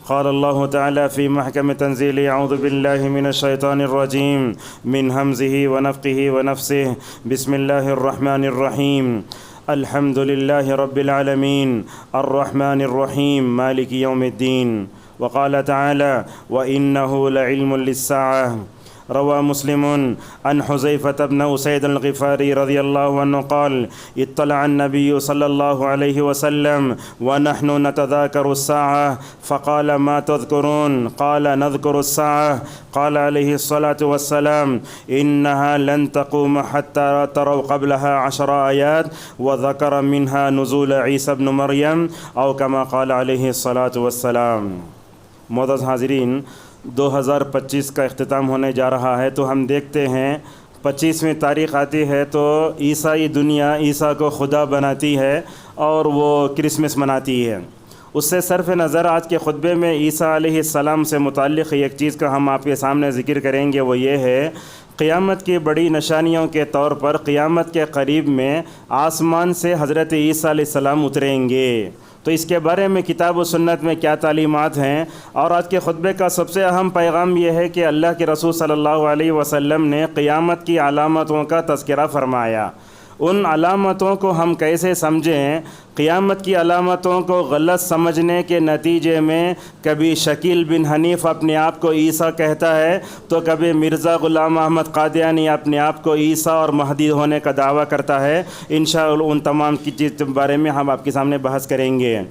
قال الله تعالى في محكم تنزيله: أعوذ بالله من الشيطان الرجيم من همزه ونفخه ونفسه. بسم الله الرحمن الرحيم. الحمد لله رب العالمين الرحمن الرحيم مالك يوم الدين. وقال تعالى: وإنه لعلم للساعة. روى مسلم عن حذيفة بن أسيد الغفاري رضي الله عنه قال: اطلع النبي صلى الله عليه وسلم ونحن نتذاكر الساعة فقال: ما تذكرون؟ قال: نذكر الساعة. قال عليه الصلاة والسلام: إنها لن تقوم حتى تروا قبلها 10 آيات، وذكر منها نزول عيسى بن مريم أو كما قال عليه الصلاة والسلام. معزز حاضرین، 2025 کا اختتام ہونے جا رہا ہے، تو ہم دیکھتے ہیں 25ویں تاریخ آتی ہے تو عیسائی دنیا عیسیٰ کو خدا بناتی ہے اور وہ کرسمس مناتی ہے. اس سے صرف نظر آج کے خطبے میں عیسیٰ علیہ السلام سے متعلق ایک چیز کا ہم آپ کے سامنے ذکر کریں گے، وہ یہ ہے قیامت کی بڑی نشانیوں کے طور پر قیامت کے قریب میں آسمان سے حضرت عیسیٰ علیہ السلام اتریں گے. تو اس کے بارے میں کتاب و سنت میں کیا تعلیمات ہیں، اور آج کے خطبے کا سب سے اہم پیغام یہ ہے کہ اللہ کے رسول صلی اللہ علیہ وسلم نے قیامت کی علامتوں کا تذکرہ فرمایا. ان علامتوں کو ہم کیسے سمجھیں؟ قیامت کی علامتوں کو غلط سمجھنے کے نتیجے میں کبھی شکیل بن حنیف اپنے آپ کو عیسیٰ کہتا ہے، تو کبھی مرزا غلام احمد قادیانی اپنے آپ کو عیسیٰ اور مہدی ہونے کا دعویٰ کرتا ہے. انشاءاللہ ان تمام کی چیز کے بارے میں ہم آپ کے سامنے بحث کریں گے.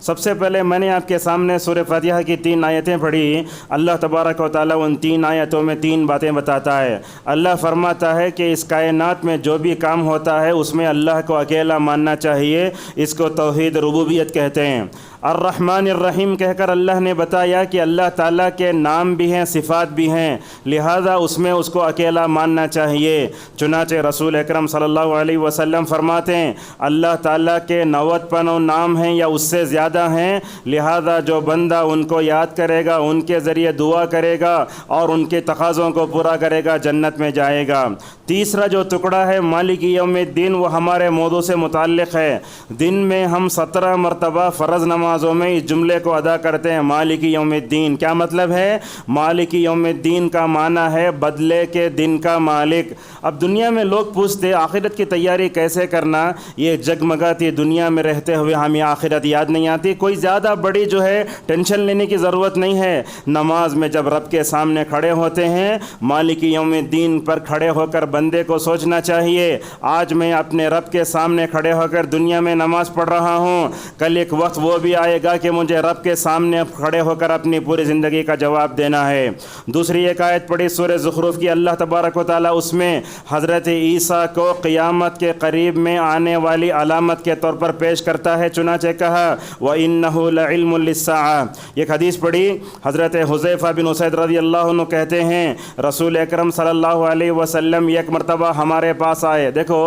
سب سے پہلے میں نے آپ کے سامنے سورہ فاتحہ کی 3 آیتیں پڑھی. اللہ تبارک و تعالیٰ ان 3 آیتوں میں 3 باتیں بتاتا ہے. اللہ فرماتا ہے کہ اس کائنات میں جو بھی کام ہوتا ہے اس میں اللہ کو اکیلا ماننا چاہیے. اس کو توحید ربوبیت کہتے ہیں. الرحمن الرحیم کہہ کر اللہ نے بتایا کہ اللہ تعالیٰ کے نام بھی ہیں، صفات بھی ہیں، لہذا اس میں اس کو اکیلا ماننا چاہیے. چنانچہ رسول اکرم صلی اللہ علیہ وسلم فرماتے ہیں اللہ تعالیٰ کے 90 نام ہیں یا اس سے زیادہ ہیں، لہذا جو بندہ ان کو یاد کرے گا، ان کے ذریعے دعا کرے گا اور ان کے تقاضوں کو پورا کرے گا، جنت میں جائے گا. تیسرا جو ٹکڑا ہے مالک یوم الدین، وہ ہمارے موضوع سے متعلق ہے. دن میں ہم 17 مرتبہ فرض نمازوں میں اس جملے کو ادا کرتے ہیں، مالک یوم الدین. کیا مطلب ہے؟ مالک یوم الدین کا معنی ہے بدلے کے دن کا مالک. اب دنیا میں لوگ پوچھتے آخرت کی تیاری کیسے کرنا؟ یہ جگمگاتی دنیا میں رہتے ہوئے ہمیں آخرت یاد نہیں آتی. کوئی زیادہ بڑی جو ہے ٹینشن لینے کی ضرورت نہیں ہے. نماز میں جب رب کے سامنے کھڑے ہوتے ہیں، مالک یوم الدین پر کھڑے ہو کر بندے کو سوچنا چاہیے آج میں اپنے رب کے سامنے کھڑے ہو کر دنیا میں نماز پڑھ رہا ہوں، کل ایک وقت وہ بھی آئے گا کہ مجھے رب کے سامنے کھڑے ہو کر اپنی پوری زندگی کا جواب دینا ہے. دوسری ایک آیت پڑھی سورہ زخرف کی، اللہ تبارک و تعالیٰ اس میں حضرت عیسیٰ کو قیامت کے قریب میں آنے والی علامت کے طور پر پیش کرتا ہے. چنانچہ کہا وَإِنَّهُ لَعِلْمٌ لِلسَّاعَةِ. ایک حدیث پڑھی حضرت حذیفہ بن اسید رضی اللہ عنہ کہتے ہیں رسول اکرم صلی اللہ علیہ وسلم ایک مرتبہ ہمارے پاس آئے. دیکھو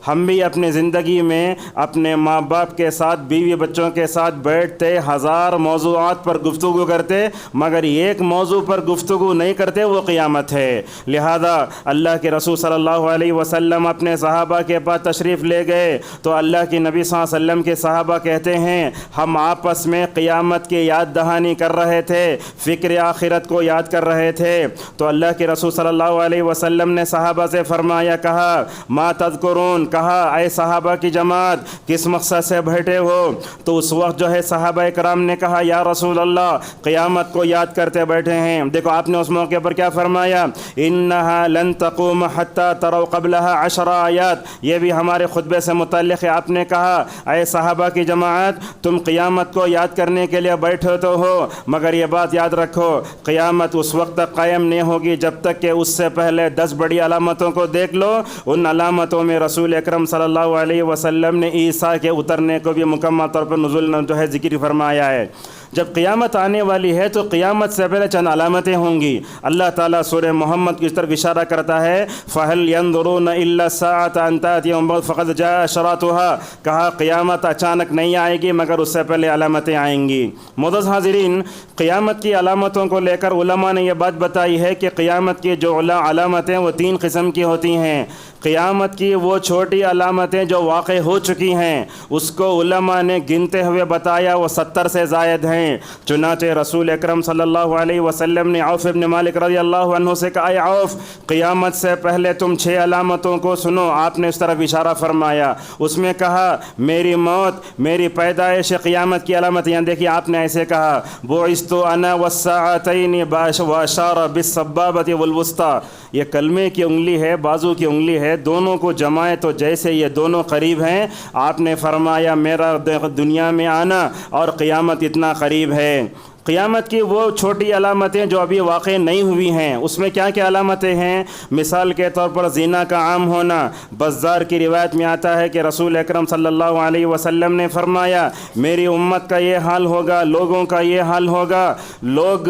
ہم بھی اپنی زندگی میں اپنے ماں باپ کے ساتھ، بیوی بچوں کے ساتھ بیٹھتے، 1000 موضوعات پر گفتگو کرتے، مگر ایک موضوع پر گفتگو نہیں کرتے، وہ قیامت ہے. لہذا اللہ کے رسول صلی اللہ علیہ وسلم اپنے صحابہ کے پاس تشریف لے گئے تو اللہ کے نبی صلی اللہ علیہ وسلم کے صحابہ کہتے ہیں ہم آپس میں قیامت کی یاد دہانی کر رہے تھے، فکر آخرت کو یاد کر رہے تھے. تو اللہ کے رسول صلی اللہ علیہ وسلم نے صحابہ سے فرمایا، کہا ما تذکرون، کہا اے صحابہ کی جماعت کس مقصد سے بیٹھے ہو؟ تو اس وقت جو ہے صحابہ کرام نے کہا یا رسول اللہ قیامت کو یاد کرتے بیٹھے ہیں. دیکھو آپ نے اس موقع پر کیا فرمایا، انہا لن تقوم حتی تروا قبلها 10 آیات. یہ بھی ہمارے خطبے سے متعلق ہے. آپ نے کہا اے صحابہ کی جماعت تم قیامت کو یاد کرنے کے لیے بیٹھے تو ہو، مگر یہ بات یاد رکھو قیامت اس وقت تک قائم نہیں ہوگی جب تک کہ اس سے پہلے 10 بڑی علامتوں کو دیکھ لو. ان علامتوں میں رسول اکرم صلی اللہ علیہ وسلم نے عیسیٰ کے اترنے کو بھی مکمل طور پر نزول جو ہے ذکر فرمایا ہے. جب قیامت آنے والی ہے تو قیامت سے پہلے چند علامتیں ہوں گی. اللہ تعالیٰ سورہ محمد کی طرف اشارہ کرتا ہے فَهَلْ يَنظُرُونَ إِلَّا السَّاعَةَ أَن تَأْتِيَهُمْ فَقَدْ جَاءَ أَشْرَاطُهَا. کہا قیامت اچانک نہیں آئے گی مگر اس سے پہلے علامتیں آئیں گی. معزز حاضرین، قیامت کی علامتوں کو لے کر علماء نے یہ بات بتائی ہے کہ قیامت کی جو علامتیں وہ 3 قسم کی ہوتی ہیں. قیامت کی وہ چھوٹی علامتیں جو واقع ہو چکی ہیں اس کو علماء نے گنتے ہوئے بتایا، وہ 70 سے زائد ہیں۔ چنانچہ رسول اکرم صلی اللہ علیہ وسلم نے عوف بن مالک رضی اللہ عنہ سے کہا، اے عوف، قیامت سے پہلے تم 6 علامتوں کو سنو۔ آپ نے اس طرف اشارہ فرمایا، اس میں کہا میری موت، میری پیدائش، قیامت کی علامت۔ یہاں دیکھیے آپ نے ایسے کہا، بعثت انا والساعتین واشار بالسبابۃ والوسطیٰ۔ یہ کلمے کی انگلی ہے، بازو کی انگلی ہے، دونوں کو جمائے تو جیسے یہ دونوں قریب ہیں۔ آپ نے فرمایا میرا دنیا میں آنا اور قیامت اتنا قریب ہے۔ قیامت کی وہ چھوٹی علامتیں جو ابھی واقع نہیں ہوئی ہیں، اس میں کیا کیا علامتیں ہیں؟ مثال کے طور پر زنا کا عام ہونا۔ بزار کی روایت میں آتا ہے کہ رسول اکرم صلی اللہ علیہ وسلم نے فرمایا میری امت کا یہ حال ہوگا، لوگوں کا یہ حال ہوگا، لوگ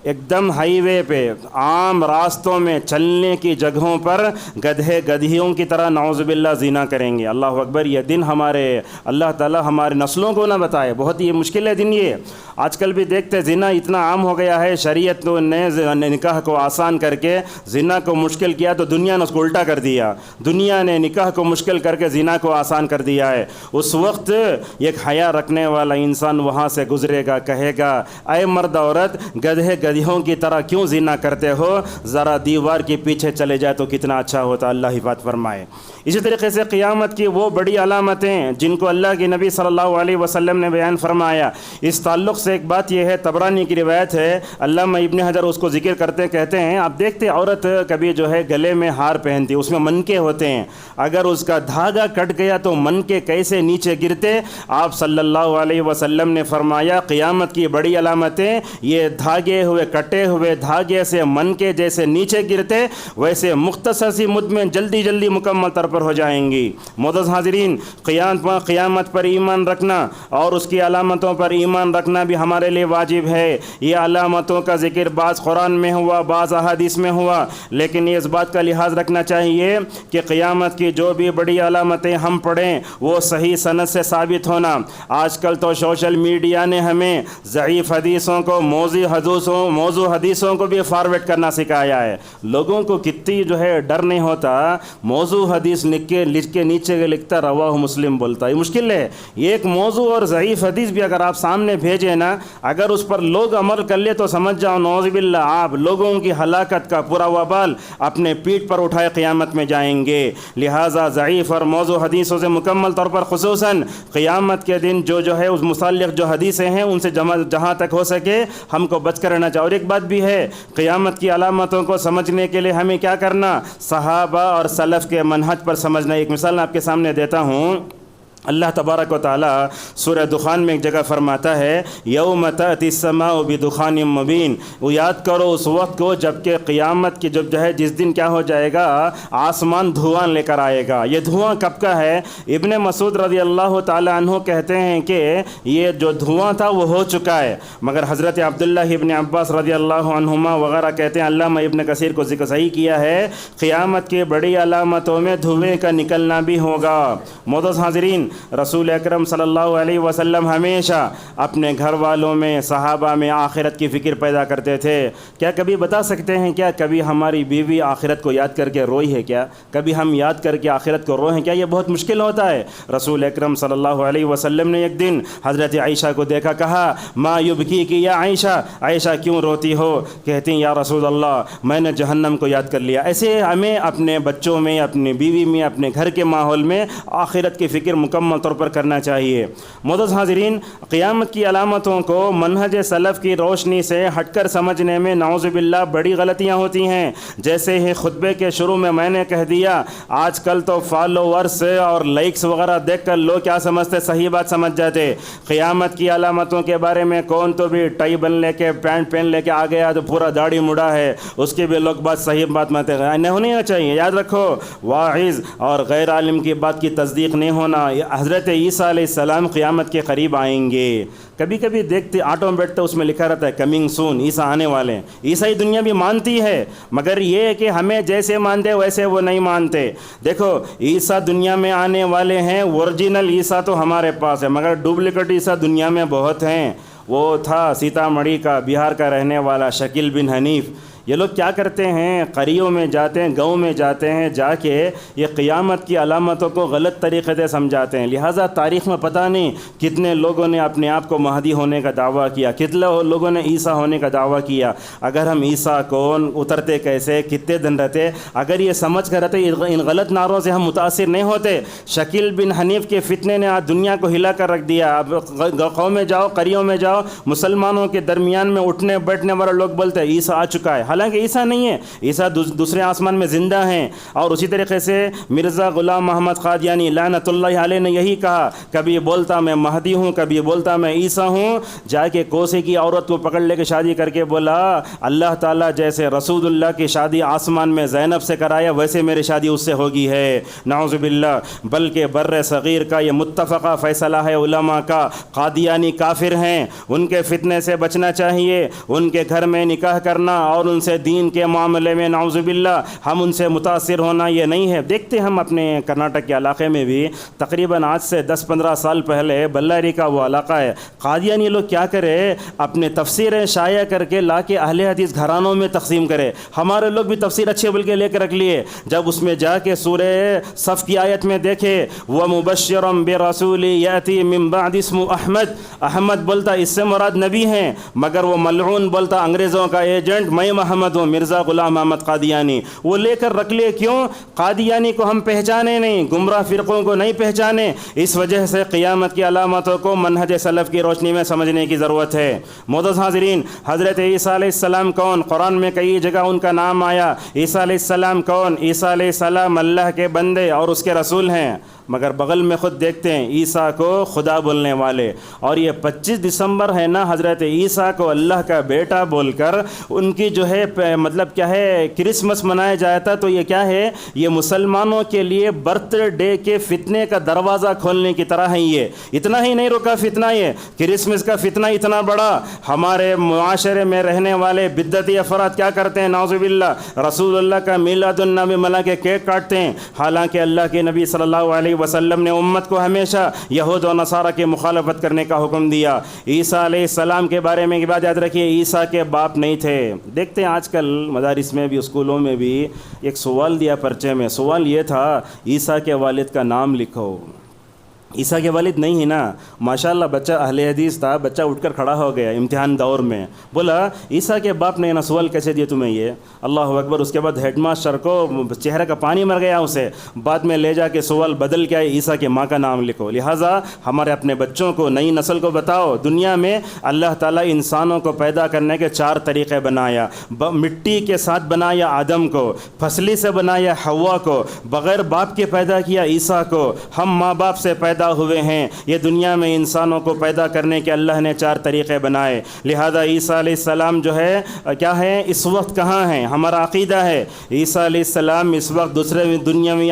ایک دم ہائی وے پہ، عام راستوں میں، چلنے کی جگہوں پر گدھے گدھیوں کی طرح نعوذ باللہ زنا کریں گے۔ اللہ اکبر، یہ دن ہمارے اللہ تعالی ہمارے نسلوں کو نہ بتائے، بہت ہی مشکل ہے دن یہ۔ آج کل بھی دیکھتے زنا اتنا عام ہو گیا ہے، شریعت نے نکاح کو آسان کر کے زنا کو مشکل کیا تو دنیا نے اس کو الٹا کر دیا۔ دنیا نے نکاح کو مشکل کر کے زنا کو آسان کر دیا ہے۔ اس وقت ایک حیا رکھنے والا انسان وہاں سے گزرے گا، کہے گا اے مرد عورت، گدھے گدھیوں کی طرح کیوں زنا کرتے ہو؟ ذرا دیوار کے پیچھے چلے جائے تو کتنا اچھا ہوتا، اللہ حفاظت فرمائے۔ اسی طریقے سے قیامت کی وہ بڑی علامتیں جن کو اللہ کے نبی صلی اللہ علیہ وسلم نے بیان فرمایا، اس تعلق سے ایک بات یہ ہے، طبرانی کی روایت ہے، علامہ ابن حجر اس کو ذکر کرتے کہتے ہیں، آپ دیکھتے عورت کبھی جو ہے گلے میں ہار پہنتی، اس میں منکے ہوتے ہیں، اگر اس کا دھاگا کٹ گیا تو منکے کیسے نیچے گرتے؟ آپ صلی اللہ علیہ وسلم نے فرمایا قیامت کی بڑی علامتیں یہ دھاگے ہوئے، کٹے ہوئے دھاگے سے منکے جیسے نیچے گرتے ویسے مختصر سی مدت میں جلدی جلدی مکمل طور پر ہو جائیں گی۔ معزز حاضرین، قیامت پر ایمان رکھنا اور اس کی علامتوں پر ایمان رکھنا بھی ہمارے لیے واجب ہے۔ یہ علامتوں کا ذکر بعض قرآن میں ہوا، بعض احادیث میں ہوا، لیکن یہ اس بات کا لحاظ رکھنا چاہیے کہ قیامت کی جو بھی بڑی علامتیں ہم پڑھیں وہ صحیح سند سے ثابت ہونا۔ آج کل تو سوشل میڈیا نے ہمیں ضعیف حدیثوں کو موضوع حدیثوں کو بھی فارورڈ کرنا سکھایا ہے۔ لوگوں کو کتنی جو ہے ڈر نہیں ہوتا، موضوع حدیث لکھ کے نیچے لکھتا رواہ مسلم بولتا، یہ مشکل ہے۔ یہ ایک موضوع اور ضعیف حدیث بھی اگر آپ سامنے بھیجیں نا، اگر اس پر لوگ عمل کر لے تو سمجھ جاؤ نعوذ باللہ آپ لوگوں کی ہلاکت کا پورا وبال اپنے پیٹھ پر اٹھائے قیامت میں جائیں گے۔ لہٰذا ضعیف اور موضوع حدیثوں سے مکمل طور پر خصوصاً قیامت کے دن جو ہے اس متعلق جو حدیثیں ہیں ان سے جہاں تک ہو سکے ہم کو بچ کر رہنا چاہیے۔ اور ایک بات بھی ہے، قیامت کی علامتوں کو سمجھنے کے لیے ہمیں کیا کرنا؟ صحابہ اور سلف کے منہج پر سمجھنا۔ ایک مثال میں آپ کے سامنے دیتا ہوں۔ اللہ تبارک و تعالیٰ سورہ دخان میں ایک جگہ فرماتا ہے یوم تأتی السماء بدخان مبین، وہ یاد کرو اس وقت کو جب کہ قیامت کی جو ہے جس دن کیا ہو جائے گا، آسمان دھواں لے کر آئے گا۔ یہ دھواں کب کا ہے؟ ابن مسعود رضی اللہ تعالیٰ عنہ کہتے ہیں کہ یہ جو دھواں تھا وہ ہو چکا ہے، مگر حضرت عبداللہ ابن عباس رضی اللہ عنہما وغیرہ کہتے ہیں، علامہ ابن کثیر کو ذکر صحیح کیا ہے، قیامت کی بڑی علامتوں میں دھوئیں کا نکلنا بھی ہوگا۔ معزز حاضرین، رسول اکرم صلی اللہ علیہ وسلم ہمیشہ اپنے گھر والوں میں، صحابہ میں آخرت کی فکر پیدا کرتے تھے۔ کیا کبھی بتا سکتے ہیں کیا کبھی ہماری بیوی آخرت کو یاد کر کے روئی ہے کیا؟ کبھی ہم یاد کر کے آخرت کو روئے ہیں کیا؟ یہ بہت مشکل ہوتا ہے۔ رسول اکرم صلی اللہ علیہ وسلم نے ایک دن حضرت عائشہ کو دیکھا، کہا ما یبکیکی یا عائشہ، عائشہ کیوں روتی ہو؟ کہتی ہیں یا رسول اللہ میں نے جہنم کو یاد کر لیا۔ ایسے ہمیں اپنے بچوں میں، اپنی بیوی میں، اپنے گھر کے ماحول میں آخرت کی فکر مکمل طور پر کرنا چاہیے۔ معزز حاضرین، قیامت کی علامتوں کو منہج سلف کی روشنی سے ہٹ کر سمجھنے میں نعوذ باللہ بڑی غلطیاں ہوتی ہیں۔ جیسے ہی خطبے کے شروع میں نے کہہ دیا، آج کل تو فالوورز اور لائکس وغیرہ دیکھ کر لوگ کیا سمجھتے، صحیح بات سمجھ جاتے۔ قیامت کی علامتوں کے بارے میں کون تو بھی ٹائی بن لے کے، پینٹ پہن لے کے آ گیا تو پورا داڑھی مڑا ہے، اس کی بھی لوگ بات صحیح بات مانتے ہیں، نہیں ہونی چاہیے۔ یاد رکھو، واعظ اور غیر عالم کی بات کی تصدیق نہیں ہونا۔ حضرت عیسیٰ علیہ السلام قیامت کے قریب آئیں گے۔ کبھی کبھی دیکھتے آٹو میں بیٹھتے اس میں لکھا رہتا ہے کمنگ سون، عیسیٰ آنے والے ہیں۔ عیسائی دنیا بھی مانتی ہے، مگر یہ ہے کہ ہمیں جیسے مانتے ویسے وہ نہیں مانتے۔ دیکھو عیسیٰ دنیا میں آنے والے ہیں، اوریجنل عیسیٰ تو ہمارے پاس ہے، مگر ڈپلیکیٹ عیسیٰ دنیا میں بہت ہیں۔ وہ تھا سیتا مڑھی کا، بہار کا رہنے والا شکیل بن حنیف، یہ لوگ کیا کرتے ہیں، قریوں میں جاتے ہیں، گاؤں میں جاتے ہیں، جا کے یہ قیامت کی علامتوں کو غلط طریقے سے سمجھاتے ہیں۔ لہٰذا تاریخ میں پتہ نہیں کتنے لوگوں نے اپنے آپ کو مہدی ہونے کا دعویٰ کیا، کتنے لوگوں نے عیسیٰ ہونے کا دعویٰ کیا۔ اگر ہم عیسیٰ کون، اترتے کیسے، کتنے دن رہتے، اگر یہ سمجھ کر رہتے ان غلط نعروں سے ہم متاثر نہیں ہوتے۔ شکیل بن حنیف کے فتنے نے آج دنیا کو ہلا کر رکھ دیا۔ اب گاؤں میں جاؤ، قریوں میں جاؤ، مسلمانوں کے درمیان میں اٹھنے بیٹھنے والے لوگ بولتے ہیں عیسیٰ آ چکا ہے، حالانکہ عیسیٰ نہیں ہے، عیسیٰ دوسرے آسمان میں زندہ ہیں۔ اور اسی طریقے سے مرزا غلام محمد قادیانی لعنت اللہ علیہ نے یہی کہا، کبھی بولتا میں مہدی ہوں، کبھی بولتا میں عیسیٰ ہوں۔ جا کے کوسے کی عورت کو پکڑ لے کے شادی کر کے بولا اللہ تعالیٰ جیسے رسول اللہ کی شادی آسمان میں زینب سے کرایا ویسے میری شادی اس سے ہوگی ہے، نعوذ باللہ۔ بلکہ بر صغیر کا یہ متفقہ فیصلہ ہے علماء کا، قادیانی کافر ہیں، ان کے فتنے سے بچنا چاہیے، ان کے گھر میں نکاح کرنا اور ان سے دین کے معاملے میں نعوذ باللہ ہم ان سے متاثر ہونا یہ نہیں ہے۔ دیکھتے ہم اپنے کرناٹک کے علاقے میں بھی تقریباً آج سے 10-15 سال پہلے بلاری کا وہ علاقہ ہے، قادیانی لوگ کیا کرے اپنے تفسیریں شائع کر کے لا کے اہل حدیث گھرانوں میں تقسیم کرے۔ ہمارے لوگ بھی تفسیر اچھے بول کے لے کے رکھ لیے، جب اس میں جا کے سورہ صف کی آیت میں دیکھے وَمُبَشِّرًا بِرَسُولٍ يَأْتِي مِن بَعْدِ اسْمُهُ احمد، احمد بولتا اس سے مراد نبی ہیں، مگر وہ ملعون بولتا انگریزوں کا ایجنٹ میں محمد ہوں، مرزا غلام محمد قادیانی، وہ لے کر رکھ لیے۔ کیوں؟ قادیانی کو ہم پہچانے نہیں، گمراہ فرقوں کو نہیں پہچانے، اس وجہ سے قیامت کی علامتوں کو منہج سلف کی روشنی میں سمجھنے کی ضرورت ہے۔ معزز حاضرین، حضرت عیسیٰ علیہ السلام کون؟ قرآن میں کئی جگہ ان کا نام آیا۔ عیسیٰ علیہ السلام کون؟ عیسیٰ علیہ السلام اللہ کے بندے اور اس کے رسول ہیں، مگر بغل میں خود دیکھتے ہیں عیسیٰ کو خدا بولنے والے۔ اور یہ 25 دسمبر ہے نا، حضرت عیسیٰ کو اللہ کا بیٹا بول کر ان کی جو ہے مطلب کیا ہے کرسمس منایا جاتا، تو یہ کیا ہے؟ یہ مسلمانوں کے لیے برتھ ڈے کے فتنے کا دروازہ کھولنے کی طرح ہے۔ یہ اتنا ہی نہیں رکا فتنہ، یہ کرسمس کا فتنہ اتنا بڑا، ہمارے معاشرے میں رہنے والے بدعتی افراد کیا کرتے ہیں نعوذ باللہ، رسول اللہ کا میلاد النبی منا کے کیک کاٹتے ہیں، حالانکہ اللہ کے نبی صلی اللہ علیہ وسلم نے امت کو ہمیشہ یہود و نصارہ کی مخالفت کرنے کا حکم دیا۔ عیسیٰ علیہ السلام کے بارے میں ایک بات یاد رکھیے، عیسیٰ کے باپ نہیں تھے۔ دیکھتے ہیں آج کل مدارس میں بھی، اسکولوں میں بھی ایک سوال دیا پرچے میں، سوال یہ تھا عیسیٰ کے والد کا نام لکھو۔ عیسیٰ کے والد نہیں ہے نا، ماشاءاللہ بچہ اہل حدیث تھا، بچہ اٹھ کر کھڑا ہو گیا امتحان دور میں، بولا عیسیٰ کے باپ نے نا سوال کیسے دیا تمہیں یہ، اللہ اکبر۔ اس کے بعد ہیڈ ماسٹر کو چہرے کا پانی مر گیا اسے، بعد میں لے جا کے سوال بدل کے آئے عیسیٰ کے ماں کا نام لکھو۔ لہٰذا ہمارے اپنے بچوں کو، نئی نسل کو بتاؤ دنیا میں اللہ تعالیٰ انسانوں کو پیدا کرنے کے 4 طریقے بنایا، مٹی کے ساتھ بنایا آدم کو، پھسلی سے بنایا حوا کو، بغیر باپ کے پیدا کیا عیسیٰ کو، ہم ماں باپ سے پیدا ہوئے ہیں۔ یہ دنیا میں انسانوں کو پیدا کرنے کے اللہ نے 4 طریقے بنائے۔ لہذا عیسیٰ علیہ السلام جو ہے کیا ہے، اس وقت کہاں ہیں؟ ہمارا عقیدہ ہے عیسیٰ علیہ السلام اس وقت دوسرے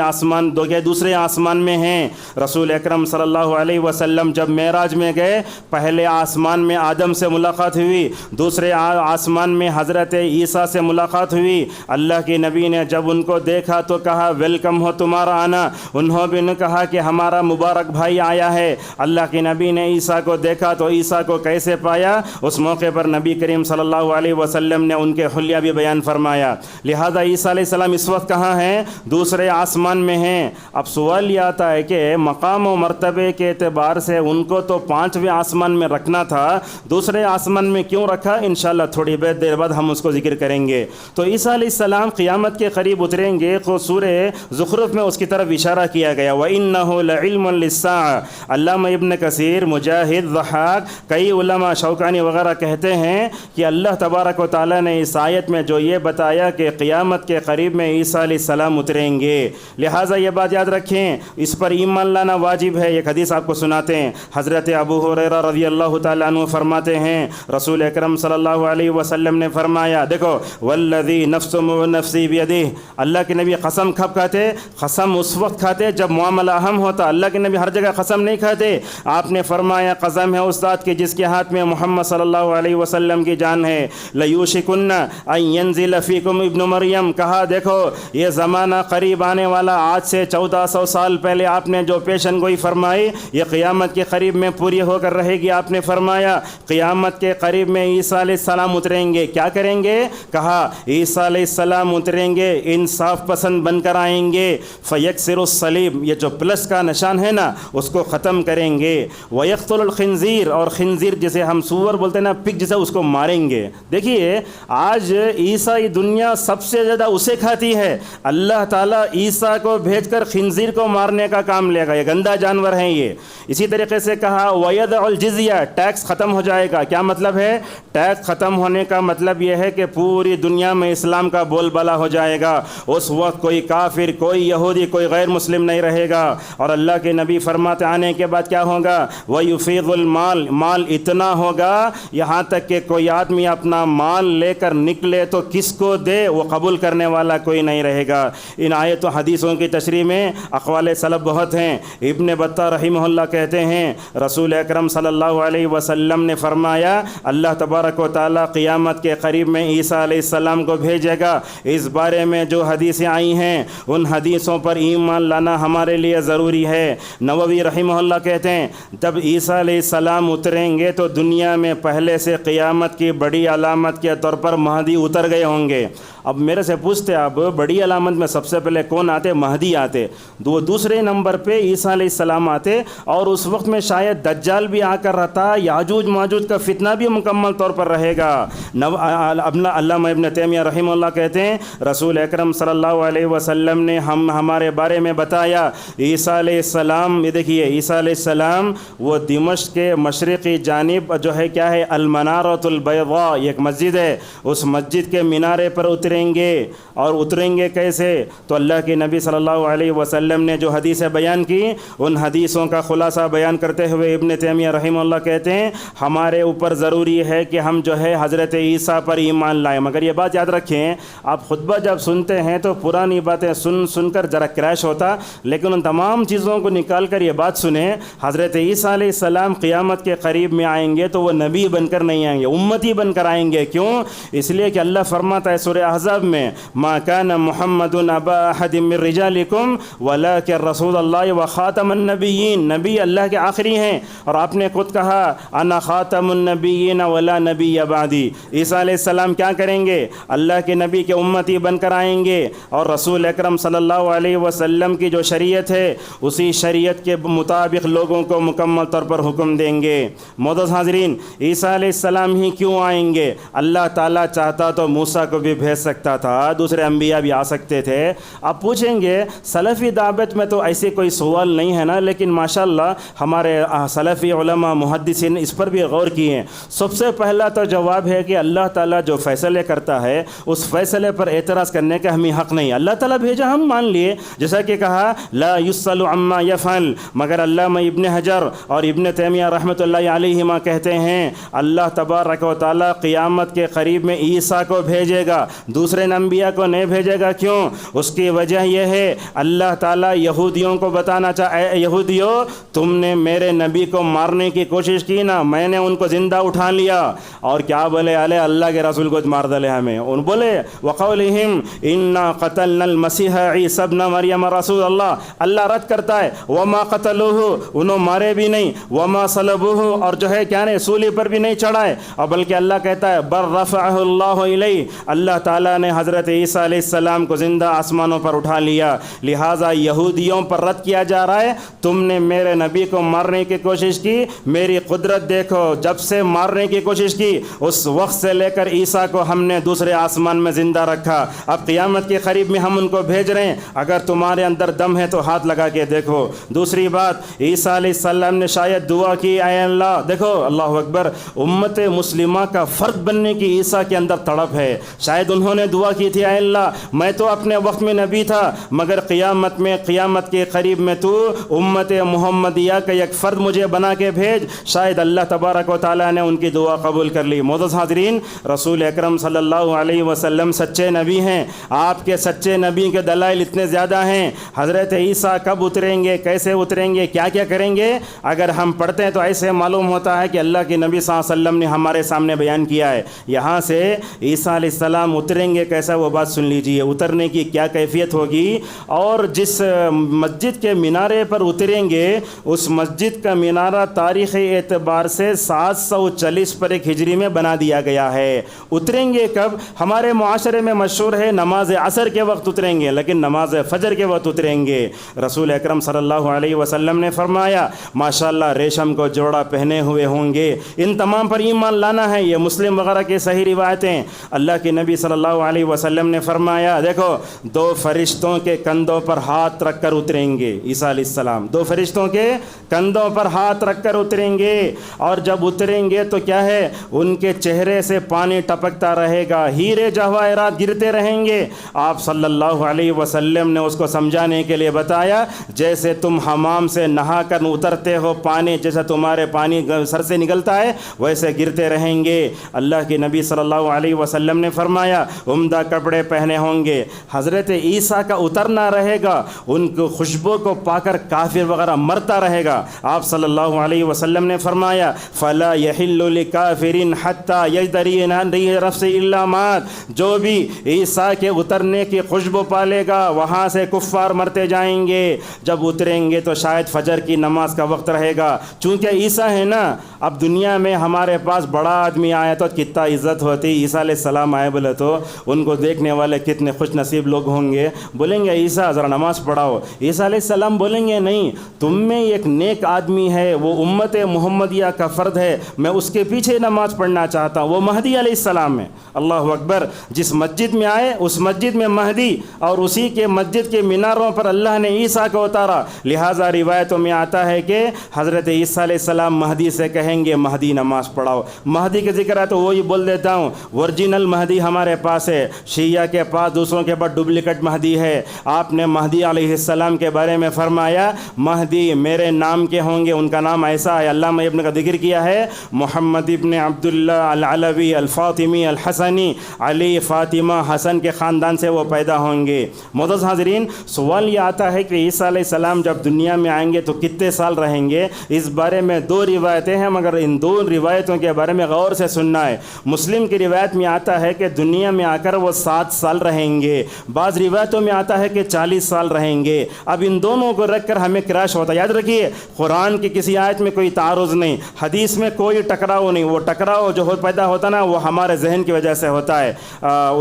آسمان میں ہیں۔ رسول اکرم صلی اللہ علیہ وسلم جب معراج میں گئے، پہلے آسمان میں آدم سے ملاقات ہوئی، دوسرے آسمان میں حضرت عیسیٰ سے ملاقات ہوئی۔ اللہ کے نبی نے جب ان کو دیکھا تو کہا ویلکم ہو تمہارا آنا، انہوں بھی نے کہا کہ ہمارا مبارک بھائی آیا ہے۔ اللہ کے نبی نے عیسیٰ کو دیکھا تو عیسیٰ کو کیسے پایا، اس موقع پر نبی کریم صلی اللہ علیہ وسلم نے ان کے حلیہ بھی بیان فرمایا۔ لہذا عیسیٰ علیہ السلام اس وقت کہاں ہیں؟ دوسرے آسمان میں ہیں۔ اب سوال یہ آتا ہے کہ مقام و مرتبے کے اعتبار سے ان کو تو 5ویں آسمان میں رکھنا تھا، دوسرے آسمان میں کیوں رکھا؟ انشاءاللہ تھوڑی دیر بعد ہم اس کو ذکر کریں گے۔ تو عیسیٰ علیہ السلام قیامت کے قریب اتریں گے، سورہ زخرف میں اس کی طرف اشارہ کیا گیا، وَإِنَّهُ لَعِلْمٌ لِلسَّاعَةِ۔ علامہ ابن کثیر، مجاہد، ضحاک، کئی علماء شوکانی وغیرہ کہتے ہیں کہ اللہ تبارک و تعالیٰ نے اس آیت میں جو یہ بتایا کہ قیامت کے قریب میں عیسیٰ علیہ السلام اتریں گے، لہٰذا یہ بات یاد رکھیں، اس پر ایمان لانا واجب ہے۔ ایک حدیث آپ کو سناتے ہیں، حضرت ابو ہریرہ رضی اللہ تعالیٰ عنہ فرماتے ہیں رسول اکرم صلی اللہ علیہ وسلم نے فرمایا، دیکھو والذی نفسی بیدہ، اللہ کے نبی قسم کب کھاتے؟ قسم اس وقت کھاتے جب معاملہ اہم ہوتا۔ اللہ کے نبی ہر جگہ قسم نہیں کھاتے. آپ نے فرمایا قسم ہے اس ذات کی جس کے ہاتھ میں محمد صلی اللہ علیہ وسلم کی جان ہے, لیوشکن ان ینزل فیکم ابن مریم. کہا دیکھو یہ زمانہ قریب آنے والا, آج سے 1400 سال پہلے آپ نے جو پیشن گوئی فرمائی یہ قیامت کے قریب میں پوری ہو کر رہے گی. آپ نے فرمایا قیامت کے قریب میں عیسیٰ علیہ السلام اتریں گے. کیا کریں گے؟ کہا عیسیٰ علیہ السلام اتریں گے, انصاف پسند بن کر آئیں گے. فیکسر الصلیب, یہ جو پلس کا نشان ہے نا اس کو ختم کریں گے. ویقتل الخنزیر, اور خنزیر جسے ہم سور بولتے ہیں نا, پگ جسے, اس کو ماریں گے. دیکھیے آج عیسائی دنیا سب سے زیادہ اسے کھاتی ہے. اللہ تعالیٰ عیسیٰ کو بھیج کر خنزیر کو مارنے کا کام لے گا, یہ گندا جانور ہیں یہ. اسی طریقے سے کہا وَيَدْعُ الْجِزْيَةَ, ٹیکس ختم ہو جائے گا. کیا مطلب ہے؟ ٹیکس ختم ہونے کا مطلب یہ ہے کہ پوری دنیا میں اسلام کا بول بالا ہو جائے گا. اس وقت کوئی کافر, کوئی یہودی, کوئی غیر مسلم نہیں رہے گا. اور اللہ کے نبی فرماتے آنے کے بعد کیا ہوگا؟ وَيُفِيضُ الْمَالِ, مال اتنا ہوگا یہاں تک کہ کوئی آدمی اپنا مال لے کر نکلے تو کس کو دے وہ قبول کرنے والا کوئی نہیں رہے گا. ان آیت و حدیثوں کی تشریح میں اقوال سلف بہت ہیں. ابن بطہ رحمہ اللہ کہتے ہیں رسول اکرم صلی اللہ علیہ وسلم نے فرمایا اللہ تبارک و تعالیٰ قیامت کے قریب میں عیسیٰ علیہ السلام کو بھیجے گا. اس بارے میں جو حدیثیں آئی ہیں ان حدیثوں پر ایمان لانا ہمارے لیے ضروری ہے. نووی رحمہ اللہ کہتے ہیں جب عیسیٰ علیہ السلام اتریں گے تو دنیا میں پہلے سے قیامت کی بڑی علامت کے طور پر مہدی اتر گئے ہوں گے. اب میرے سے پوچھتے اب بڑی علامت میں سب سے پہلے کون آتے؟ مہدی آتے. دوسرے نمبر پہ عیسیٰ علیہ السلام آتے, اور اس وقت میں شاید دجال بھی آ کر رہتا. یاجوج ماجوج کا فتنہ بھی مکمل طور پر رہے گا. علامہ ابن تیمیہ رحمہ اللہ کہتے ہیں رسول اکرم صلی اللہ علیہ وسلم نے ہمارے بارے میں بتایا عیسیٰ علیہ السلام, یہ دیکھیے عیسیٰ علیہ السلام وہ دمشق کے مشرقی جانب جو ہے کیا ہے المنارۃ البیضاء, یہ ایک مسجد ہے, اس مسجد کے مینارے پر اتریں گے. اور اتریں گے کیسے؟ تو اللہ کے نبی صلی اللہ علیہ وسلم نے جو حدیثیں بیان کی ان حدیثوں کا خلاصہ بیان کرتے ہوئے ابن تیمیہ رحمہ اللہ کہتے ہیں ہمارے اوپر ضروری ہے کہ ہم جو ہے حضرت عیسیٰ پر ایمان لائیں. مگر یہ بات یاد رکھیں, آپ خطبہ جب سنتے ہیں تو پرانی باتیں سن کر ذرا کریش ہوتا, لیکن ان تمام چیزوں کو نکال کر یہ بات سنیں حضرت عیسیٰ علیہ السلام قیامت کے قریب میں آئیں گے تو وہ نبی بن کر نہیں آئیں گے, امتی بن کر آئیں گے. کیوں؟ اس لیے کہ اللہ فرماتا ہے سورہ احزاب میں ما کان محمد ابا احد من رجالکم ولکن رسول اللہ وخاتم النبیین, نبی اللہ کے آخری ہیں. اور آپ نے خود کہا انا خاتم النبیین ولا نبی بعدی. عیسیٰ علیہ السلام کیا کریں گے؟ اللہ کے نبی کے امتی بن کر آئیں گے اور رسول اکرم صلی اللہ علیہ وسلم کی جو شریعت ہے اسی شریعت کے مطابق لوگوں کو مکمل طور پر حکم دیں گے. معزز حاضرین, عیسیٰ علیہ السلام ہی کیوں آئیں گے؟ اللہ تعالیٰ چاہتا تو موسیٰ کو بھی بھیج سکتا تھا, دوسرے انبیاء بھی آ سکتے تھے. آپ پوچھیں گے سلفی دعوت میں تو ایسے کوئی سوال نہیں ہے نا, لیکن ماشاءاللہ ہمارے سلفی علماء محدثین اس پر بھی غور کیے ہیں. سب سے پہلا تو جواب ہے کہ اللہ تعالیٰ جو فیصلے کرتا ہے اس فیصلے پر اعتراض کرنے کا ہمیں حق نہیں. اللہ تعالیٰ بھیجا ہم مان لیے, جیسا کہ کہا لا یسأل عما یفعل. مگر علامہ ابن حجر اور ابن تیمیہ رحمۃ اللہ علیہما کہتے ہیں اللہ تبارک و تعالیٰ قیامت کے قریب میں عیسیٰ کو بھیجے گا, دوسرے انبیاء کو نہیں بھیجے گا. کیوں؟ اس کی وجہ یہ ہے اللہ تعالیٰ یہودیوں کو بتانا اے یہودیوں تم نے میرے نبی کو مارنے کی کوشش کی نا, میں نے ان کو زندہ اٹھا لیا. اور کیا بولے اللہ کے رسول کو مار ڈالے ہمیں. ان بولے وقولہم انا قتلنا المسیح عیسی ابن مریم رسول اللہ. اللہ رد کرتا ہے وما قتلوہ, انہوں مارے بھی نہیں, وما صلبوہ, اور جو ہے کیا نہیں سولی پر بھی نہیں چڑھائے, اور بلکہ اللہ کہتا ہے بل رفعہ اللہ الیہ, اللہ تعالیٰ نے حضرت عیسیٰ علیہ السلام کو زندہ آسمانوں پر اٹھا لیا. لہٰذا یہودیوں پر رد کیا جا رہا ہے تم نے میرے نبی کو مارنے کی کوشش کی, میری قدرت دیکھو, جب سے مارنے کی کوشش کی اس وقت سے لے کر عیسیٰ کو ہم نے دوسرے آسمان میں زندہ رکھا. اب قیامت کے قریب میں ہم ان کو بھیج رہے ہیں, اگر تمہارے اندر دم ہے تو ہاتھ لگا کے دیکھو. دوسری بات عیسیٰ علیہ السلام نے شاید دعا کی اے اللہ, دیکھو اللہ اکبر, امت مسلمہ کا فرد بننے کی عیسیٰ کے اندر تڑپ ہے. شاید انہوں نے دعا کی تھی اے اللہ میں تو اپنے وقت میں نبی تھا مگر قیامت کے قریب میں تو امت محمدیہ کا ایک فرد مجھے بنا کے بھیج. شاید اللہ تبارک و تعالیٰ نے ان کی دعا قبول کر لی. معزز حاضرین, رسول اکرم صلی اللہ علیہ وسلم سچے نبی ہیں. آپ کے سچے نبی کے دلائل اتنے زیادہ ہیں. حضرت عیسیٰ کب اتریں گے, کیسے اتریں گے, کیا کیا کریں گے. اگر ہم پڑھتے ہیں تو ایسے معلوم ہوتا ہے کہ اللہ کے نبی صلی اللہ علیہ وسلم نے ہمارے سامنے بیان کیا ہے. یہاں سے عیسیٰ علیہ السلام اتریں گے کیسا, وہ بات سن لیجئے. اترنے کی کیا کیفیت ہوگی, اور جس مسجد کے مینارے پر اتریں گے اس مسجد کا مینارہ تاریخی اعتبار سے 740 پر ایک ہجری میں بنا دیا گیا ہے. اتریں گے کب؟ ہمارے معاشرے میں مشہور ہے نماز عصر کے وقت اتریں گے, لیکن نماز فجر کے وقت اتریں گے. رسول اکرم صلی اللہ علیہ وسلم نے فرمایا ماشاءاللہ ریشم کو جوڑا پہنے ہوئے ہوں گے. ان تمام پر ایمان لانا ہے. یہ مسلم وغیرہ کی صحیح روایتیں. اللہ کے نبی صلی اللہ علیہ وسلم نے فرمایا دیکھو 2 فرشتوں کے کندھوں پر ہاتھ رکھ کر اتریں گے. عیسیٰ علیہ السلام 2 فرشتوں کے کندھوں پر ہاتھ رکھ کر اتریں گے, اور جب اتریں گے تو کیا ہے, ان کے چہرے سے پانی ٹپکتا رہے گا, ہیرے جواہرات گرتے رہیں گے. آپ صلی اللہ علیہ وسلم نے اس کو سمجھانے کے لیے بتایا جیسے تم حمام سے نہا کر اترتے ہو, پانی جیسا تمہارے پانی سر سے نکلتا ہے ویسے گرتے رہیں گے. اللہ کے نبی صلی اللہ علیہ وسلم نے فرمایا عمدہ کپڑے پہنے ہوں گے. حضرت عیسیٰ کا اترنا رہے گا, ان کو خوشبو کو پا کر کافر وغیرہ مرتا رہے گا. آپ صلی اللہ علیہ وسلم نے فرمایا فلا یحل لکافر حتی یجدری رفس الا مات, جو بھی عیسیٰ کے اترنے کی خوشبو پالے گا وہاں سے کفار مرتے جائیں گے. جب اتریں گے تو شاید فجر کی نماز کا وقت رہے گا. چونکہ عیسیٰ ہے نا, اب دنیا میں ہمارے پاس بڑا آدمی آیا تو کتنا عزت ہوتی. عیسیٰ علیہ السلام آئے بولے تو ان کو دیکھنے والے کتنے خوش نصیب لوگ ہوں گے. بولیں گے عیسیٰ ذرا نماز پڑھاؤ. عیسیٰ علیہ السلام بولیں گے نہیں, تم میں ایک نیک آدمی ہے, وہ امت محمدیہ کا فرد ہے, میں اس کے پیچھے نماز پڑھنا چاہتا ہوں. وہ مہدی علیہ السلام ہے. اللہ اکبر. جس مسجد میں آئے اس مسجد میں مہدی, اور اسی کے مسجد کے میناروں پر اللہ نے عیسیٰ کو اتارا. لہٰذا روایتوں میں آتا ہے کہ حضرت عیسیٰ علیہ السلام مہدی سے کہیں گے مہدی نماز پڑھاؤ. مہدی کا ذکر ہے تو وہی بول دیتا ہوں, ورجنل مہدی ہمارے پاس ہے, شیعہ کے پاس دوسروں کے پاس ڈپلیکیٹ مہدی ہے. آپ نے مہدی علیہ السلام کے بارے میں فرمایا مہدی میرے نام کے ہوں گے. ان کا نام ایسا ہے, علامہ ابن کا ذکر کیا ہے, محمد ابن عبداللہ العلوی الفاطمی الحسنی, علی فاطمہ حسن کے خاندان سے وہ پیدا ہوں گے. معزز حاضرین, سوال یہ آتا ہے کہ عیسیٰ علیہ السلام جب دنیا میں آئیں گے تو کتنے سال رہیں گے. اس بارے میں 2 روایتیں ہیں, مگر ان 2 روایتوں کے بارے میں غور سے سننا ہے. مسلم کی روایت میں آتا ہے کہ دنیا میں آ کر وہ 7 سال رہیں گے. بعض روایتوں میں آتا ہے کہ 40 سال رہیں گے. اب ان دونوں کو رکھ کر ہمیں کراش ہوتا ہے. یاد رکھیے قرآن کی کسی آیت میں کوئی تعارض نہیں, حدیث میں کوئی ٹکراؤ نہیں. وہ ٹکراؤ جو پیدا ہوتا نا وہ ہمارے ذہن کی وجہ سے ہوتا ہے.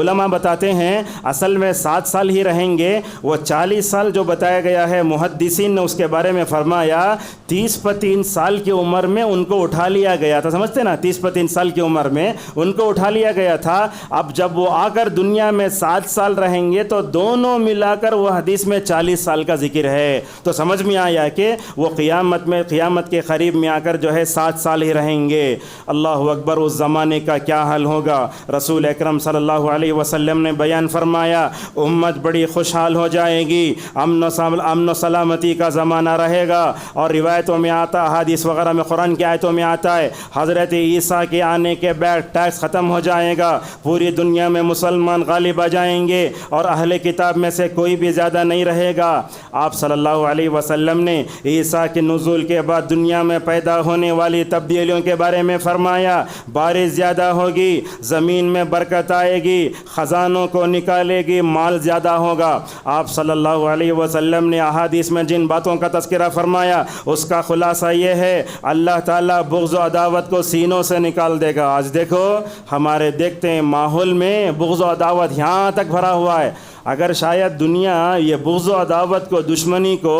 علماء بتاتے ہیں اصل میں 7 سال ہی رہیں گے. وہ 40 سال جو بتایا گیا ہے محدثین نے اس کے بارے میں فرمایا 30-35 سال کی عمر میں ان کو اٹھا لیا گیا تھا. سمجھتے نا, 30-35 سال کی عمر میں ان کو اٹھا لیا گیا تھا. اب جب وہ آ کر دنیا میں 7 سال رہیں گے تو دونوں ملا کر وہ حدیث میں 40 سال کا ذکر ہے. تو سمجھ میں آیا کہ وہ قیامت کے قریب میں آ کر جو ہے 7 سال ہی رہیں گے. اللہ اکبر. اس زمانے کا کیا حل ہوگا. رسول اکرم صلی اللہ علیہ وسلم نے بیان فرمایا امت بڑی خوشحال ہو جائے گی, امن و سلامتی کا زمانہ رہے گا. اور روایتوں میں آتا, حدیث وغیرہ میں قرآن کی آیتوں میں آتا ہے حضرت عیسیٰ کے آنے کے بعد ٹیکس ختم ہو جائے گا, پوری دنیا میں مسلمان غالب آ جائیں گے اور اہل کتاب میں سے کوئی بھی زیادہ نہیں رہے گا. آپ صلی اللہ علیہ وسلم نے عیسیٰ کے نزول کے بعد دنیا میں پیدا ہونے والی تبدیلیوں کے بارے میں فرمایا بارش زیادہ ہوگی, زمین میں برکت آئے گی, خزانوں کو نکالے گی, مال زیادہ ہوگا. آپ صلی اللہ علیہ وسلم نے احادیث میں جن باتوں کا تذکرہ فرمایا اس کا خلاصہ یہ ہے اللہ تعالیٰ بغض و عداوت کو سینوں سے نکال دے گا. آج دیکھو ہمارے دیکھتے ہیں ماحول میں بغض و عداوت یہاں تک بھرا ہوا ہے. اگر شاید دنیا یہ بغض و عداوت کو, دشمنی کو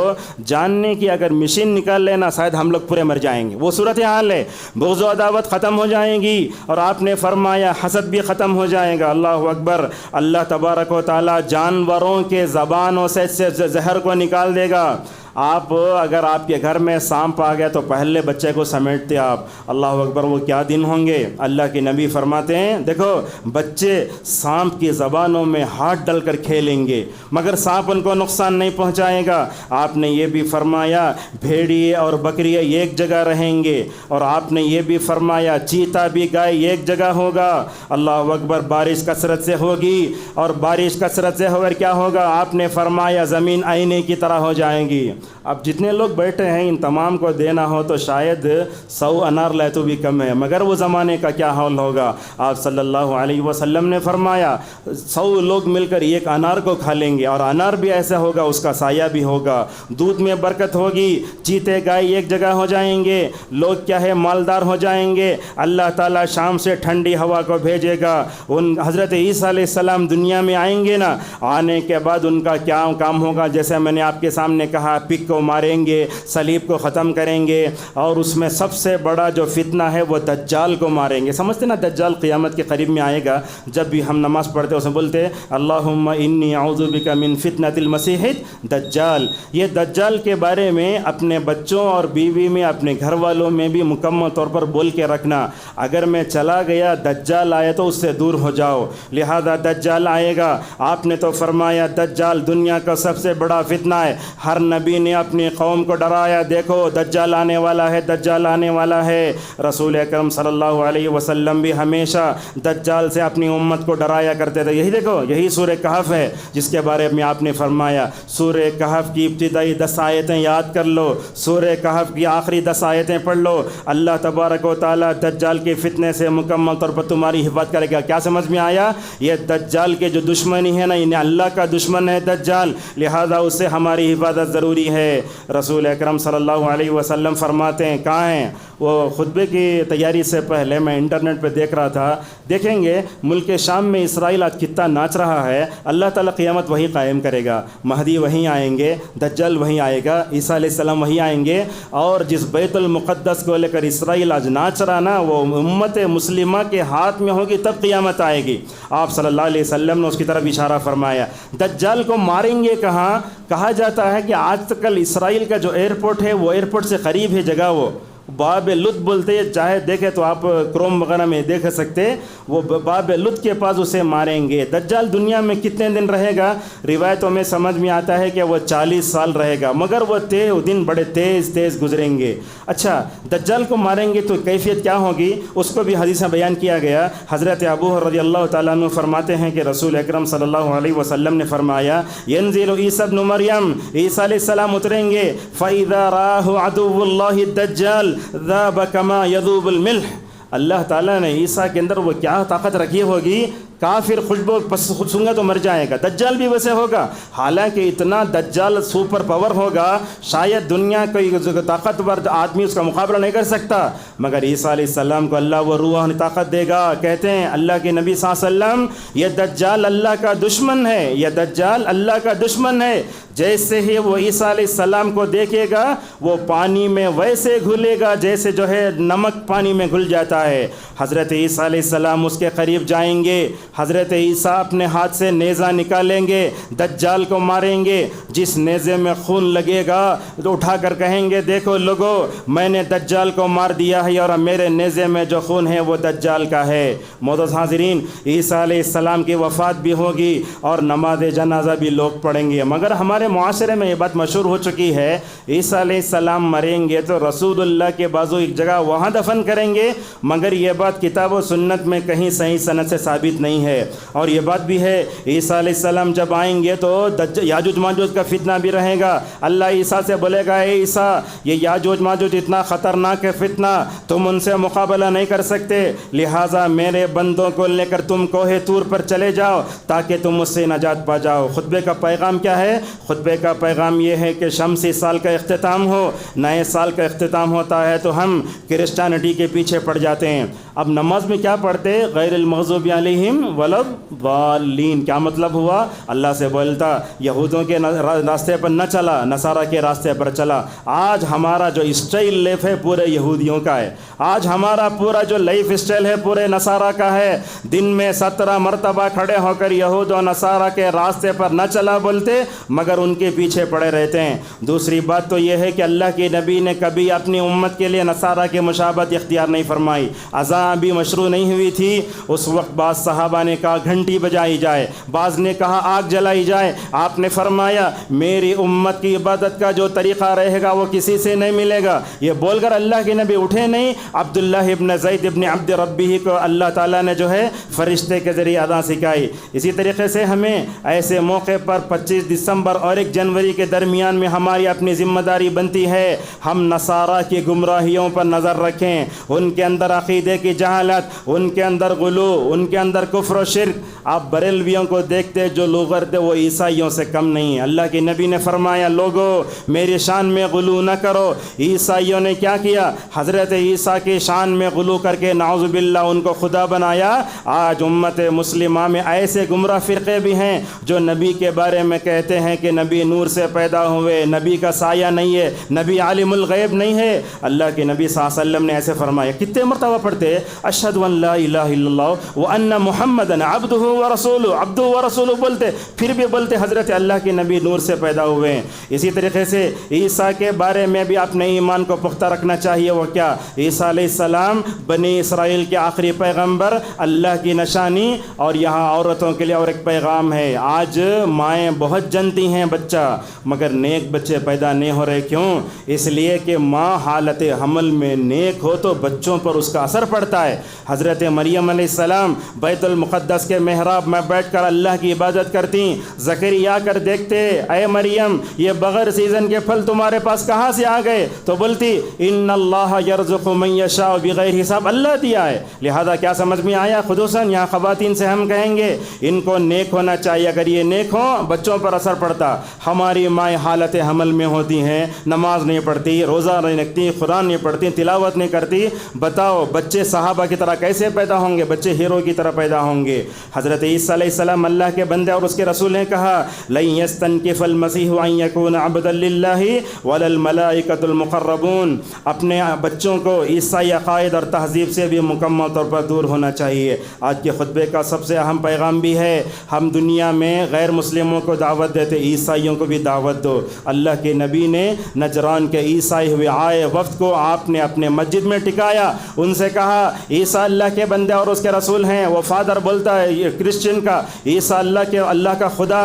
جاننے کی اگر مشین نکال لینا شاید ہم لوگ پورے مر جائیں گے. وہ صورتحال ہے. بغض و عداوت ختم ہو جائیں گی اور آپ نے فرمایا حسد بھی ختم ہو جائے گا. اللہ اکبر. اللہ تبارک و تعالیٰ جانوروں کے زبانوں سے زہر کو نکال دے گا. آپ اگر آپ کے گھر میں سانپ آ گیا تو پہلے بچے کو سمیٹتے آپ. اللہ اکبر. وہ کیا دن ہوں گے. اللہ کے نبی فرماتے ہیں دیکھو بچے سانپ کی زبانوں میں ہاتھ ڈل کر کھیلیں گے مگر سانپ ان کو نقصان نہیں پہنچائے گا. آپ نے یہ بھی فرمایا بھیڑیے اور بکریے ایک جگہ رہیں گے, اور آپ نے یہ بھی فرمایا چیتا بھی گائے ایک جگہ ہوگا. اللہ اکبر. بارش کثرت سے ہوگی, اور بارش کثرت سے ہو کر کیا ہوگا. آپ نے فرمایا زمین آئینے کی طرح ہو جائیں گی. اب جتنے لوگ بیٹھے ہیں ان تمام کو دینا ہو تو شاید 100 انار لائے تو بھی کم ہے، مگر وہ زمانے کا کیا حال ہوگا۔ آپ صلی اللہ علیہ وسلم نے فرمایا 100 لوگ مل کر ایک انار کو کھا لیں گے، اور انار بھی ایسا ہوگا اس کا سایہ بھی ہوگا، دودھ میں برکت ہوگی، چیتے گائے ایک جگہ ہو جائیں گے، لوگ کیا ہے مالدار ہو جائیں گے، اللہ تعالیٰ شام سے ٹھنڈی ہوا کو بھیجے گا۔ ان حضرت عیسیٰ علیہ السلام دنیا میں آئیں گے نا، آنے کے بعد ان کا کیا کام ہوگا، جیسے میں نے آپ کے سامنے کہا، پک کو ماریں گے، صلیب کو ختم کریں گے، اور اس میں سب سے بڑا جو فتنہ ہے وہ دجال کو ماریں گے۔ سمجھتے نا دجال قیامت کے قریب میں آئے گا، جب بھی ہم نماز پڑھتے اس میں بولتے اللہم انی اعوذ بک من فتنۃ المسیح دجال۔ یہ دجال کے بارے میں اپنے بچوں اور بیوی میں، اپنے گھر والوں میں بھی مکمل طور پر بول کے رکھنا، اگر میں چلا گیا دجال آیا تو اس سے دور ہو جاؤ، لہذا دجال آئے گا۔ آپ نے تو فرمایا دجال دنیا کا سب سے بڑا فتنہ ہے، ہر نبی نے اپنی قوم کو ڈرایا، دیکھو دجال آنے والا ہے، دجال آنے والا ہے۔ رسول اکرم صلی اللہ علیہ وسلم بھی ہمیشہ دجال سے اپنی امت کو ڈرایا کرتے تھے۔ یہی دیکھو، یہی سورہ کہف ہے جس کے بارے میں آپ نے فرمایا، سورہ کہف کی ابتدائی 10 آیتیں یاد کر لو، سورہ کہف کی آخری 10 آیتیں پڑھ لو، اللہ تبارک و تعالیٰ دجال کے فتنے سے مکمل طور پر تمہاری حفاظت کرے گا۔ کیا سمجھ میں آیا؟ یہ دجال کے جو دشمنی ہے نا، انہیں اللہ کا دشمن ہے دجال، لہذا اس سے ہماری حفاظت ضروری ہے۔ رسول اکرم صلی اللہ علیہ وسلم فرماتے ہیں، کہاں ہیں وہ؟ خطبے کی تیاری سے پہلے میں انٹرنیٹ پہ دیکھ رہا تھا، دیکھیں گے ملک شام میں اسرائیل آج کتنا ناچ رہا ہے۔ اللہ تعالیٰ قیامت وہی قائم کرے گا، مہدی وہیں آئیں گے، دجال وہیں آئے گا، عیسیٰ علیہ السلام وہیں آئیں گے، اور جس بیت المقدس کو لے کر اسرائیل آج ناچ رہا نا، وہ امت مسلمہ کے ہاتھ میں ہوگی، تب قیامت آئے گی۔ آپ صلی اللہ علیہ وسلم نے اس کی طرف اشارہ فرمایا۔ دجال کو ماریں گے کہاں؟ کہا جاتا ہے کہ آج تک اسرائیل کا جو ایئرپورٹ ہے وہ ایئرپورٹ سے قریب ہے جگہ، وہ باب لد بولتے ہیں، چاہے دیکھے تو آپ کروم وغیرہ میں دیکھ سکتے، وہ باب لد کے پاس اسے ماریں گے۔ دجال دنیا میں کتنے دن رہے گا؟ روایتوں میں سمجھ میں آتا ہے کہ وہ 40 سال رہے گا، مگر وہ دن بڑے تیز گزریں گے۔ اچھا، دجال کو ماریں گے تو کیفیت کیا ہوگی؟ اس کو بھی حدیث میں بیان کیا گیا۔ حضرت ابو رضی اللہ تعالیٰ عنہ فرماتے ہیں کہ رسول اکرم صلی اللہ علیہ وسلم نے فرمایا، ینزل عیسیٰ ابن مریم، عیسیٰ علیہ السلام اتریں گے، فَإِذَا رَآهُ عَدُوُّ اللَّهِ الدَّجَّالِ ذَابَ كَمَا يَذُوبُ الْمِلْحُ۔ اللہ تعالیٰ نے عیسیٰ کے اندر وہ کیا طاقت رکھی ہوگی، کافر خوشبو سونگا تو مر جائے گا، دجال بھی ویسے ہوگا، حالانکہ اتنا دجال سپر پاور ہوگا، شاید دنیا کوئی طاقتور آدمی اس کا مقابلہ نہیں کر سکتا، مگر عیسیٰ علیہ السلام کو اللہ وہ روحانی طاقت دے گا۔ کہتے ہیں اللہ کے نبی صلی اللہ علیہ وسلم، یہ دجال اللہ کا دشمن ہے، یہ دجال اللہ کا دشمن ہے، جیسے ہی وہ عیسیٰ علیہ السلام کو دیکھے گا وہ پانی میں ویسے گھلے گا جیسے جو ہے نمک پانی میں گھل جاتا ہے۔ حضرت عیسیٰ علیہ السلام اس کے قریب جائیں گے، حضرت عیسیٰ اپنے ہاتھ سے نیزہ نکالیں گے، دجال کو ماریں گے، جس نیزے میں خون لگے گا تو اٹھا کر کہیں گے دیکھو لوگو میں نے دجال کو مار دیا ہے، اور میرے نیزے میں جو خون ہے وہ دجال کا ہے۔ معزز حاضرین، عیسیٰ علیہ السلام کی وفات بھی ہوگی اور نماز جنازہ بھی لوگ پڑھیں گے، مگر ہمارے معاشرے میں یہ بات مشہور ہو چکی ہے، عیسیٰ علیہ السلام مریں گے تو رسول اللہ کے بازو ایک جگہ وہاں دفن کریں گے، مگر یہ بات کتاب و سنت میں کہیں صحیح سند سے ثابت نہیں ہے۔ اور یہ بات بھی ہے عیسیٰ علیہ السلام جب آئیں گے تو یاجوج ماجوج کا فتنہ بھی رہے گا، اللہ عیسیٰ سے بولے گا اے عیسیٰ یہ یاجوج ماجوج اتنا خطرناک ہے فتنہ، تم ان سے مقابلہ نہیں کر سکتے، لہٰذا میرے بندوں کو لے کر تم کوہ طور پر چلے جاؤ تاکہ تم اس سے نجات پا جاؤ۔ خطبے کا پیغام کیا ہے؟ خطبے کا پیغام یہ ہے کہ شمسی سال کا اختتام ہو، نئے سال کا اختتام ہوتا ہے تو ہم کرسچینٹی کے پیچھے پڑ جاتے ہیں۔ اب نماز میں کیا پڑھتے؟ غیر المغضوب علیہم ولا الضالین۔ کیا مطلب ہوا؟ اللہ سے بولتا یہودوں کے راستے پر نہ چلا، نصارہ کے راستے پر چلا۔ آج ہمارا جو اسٹائل لائف ہے پورے یہودیوں کا ہے، آج ہمارا پورا جو لائف اسٹائل ہے پورے نصارہ کا ہے، دن میں 17 مرتبہ کھڑے ہو کر یہود و نصارہ کے راستے پر نہ چلا بولتے، مگر ان کے پیچھے پڑے رہتے ہیں۔ دوسری بات تو یہ ہے کہ اللہ کے نبی نے کبھی اپنی امت کے لیے نصارہ کی مشابہت اختیار نہیں فرمائی۔ اذان اذان ابھی مشروع نہیں ہوئی تھی، اس وقت بعض صحابہ نے کہا گھنٹی بجائی جائے، بعض نے کہا آگ جلائی جائے۔ آپ نے فرمایا میری امت کی عبادت کا جو طریقہ رہے گا وہ کسی سے نہیں ملے گا۔ یہ بول کر اللہ کے نبی اٹھے نہیں، عبداللہ ابن زید ابن عبد ربہ کو اللہ تعالیٰ نے جو ہے فرشتے کے ذریعے اذان سکھائی۔ اسی طریقے سے ہمیں ایسے موقع پر 25 دسمبر اور 1 جنوری کے درمیان میں ہماری اپنی ذمہ داری بنتی ہے، ہم نصارہ کی گمراہیوں پر نظر رکھیں، ان کے اندر عقیدے کی جہالت، ان کے اندر غلو، ان کے اندر کفر و شرک۔ آپ بریلویوں کو دیکھتے جو لوگ کرتے وہ عیسائیوں سے کم نہیں۔ اللہ کے نبی نے فرمایا لوگو میری شان میں غلو نہ کرو۔ عیسائیوں نے کیا کیا؟ حضرت عیسیٰ کی شان میں غلو کر کے نعوذ باللہ ان کو خدا بنایا۔ آج امت مسلمہ میں ایسے گمراہ فرقے بھی ہیں جو نبی کے بارے میں کہتے ہیں کہ نبی نور سے پیدا ہوئے، نبی کا سایہ نہیں ہے، نبی عالم الغیب نہیں ہے۔ اللہ کے نبی صلی اللہ علیہ وسلم نے ایسے فرمایا، کتنے مرتبہ پڑھتے اشہد ان لا الہ الا اللہ وان محمدًا عبدہ ورسولہ، عبدہ ورسولہ بولتے، پھر بھی بولتے حضرت اللہ کے نبی نور سے پیدا ہوئے ہیں۔ اسی طریقے سے عیسیٰ کے بارے میں بھی اپنے ایمان کو پختہ رکھنا چاہیے۔ وہ کیا؟ عیسیٰ علیہ السلام بنی اسرائیل کے آخری پیغمبر، اللہ کی نشانی، اور یہاں عورتوں کے لیے اور ایک پیغام ہے۔ آج مائیں بہت جنتی ہیں بچہ، مگر نیک بچے پیدا نہیں ہو رہے۔ کیوں؟ اس لیے کہ ماں حالت حمل میں نیک ہو تو بچوں پر اس کا اثر پڑتا ہے۔ حضرت مریم علیہ السلام بیت المقدس کے محراب میں بیٹھ کر اللہ کی عبادت کرتی، زکریا کر دیکھتے اے مریم یہ بغیر سیزن کے پھل تمہارے پاس کہاں سے آ گئے؟ تو بولتی ان اللہ یرزق من یشاء بغیر حساب، اللہ دیا ہے۔ لہذا کیا سمجھ میں آیا؟ خصوصاً یہاں خواتین سے ہم کہیں گے ان کو نیک ہونا چاہیے، اگر یہ نیک ہوں بچوں پر اثر پڑتا۔ ہماری مائیں حالت حمل میں ہوتی ہیں، نماز نہیں پڑھتی، روزہ نہیں رکھتی، قرآن نہیں پڑھتی، تلاوت نہیں کرتی، بتاؤ بچے صحابہ کی طرح کیسے پیدا ہوں گے؟ بچے ہیرو کی طرح پیدا ہوں گے۔ حضرت عیسیٰ علیہ السلام اللہ کے بندے اور اس کے رسول نے کہا لن یستنکف المسیح ان یکون عبدا للہ ولا الملائکۃ المقربون۔ اپنے بچوں کو عیسائی عقائد اور تہذیب سے بھی مکمل طور پر دور ہونا چاہیے۔ آج کے خطبے کا سب سے اہم پیغام بھی ہے، ہم دنیا میں غیر مسلموں کو دعوت دیتے، عیسائیوں کو بھی دعوت دو۔ اللہ کے نبی نے نجران کے عیسائی ہوئے آئے وفد کو آپ نے اپنے مسجد میں ٹکایا، ان سے کہا عیسیٰ اللہ کے بندے اور اس کے رسول ہیں۔ وہ فادر بولتا ہے یہ کرسچن کا عیسیٰ اللہ کا خدا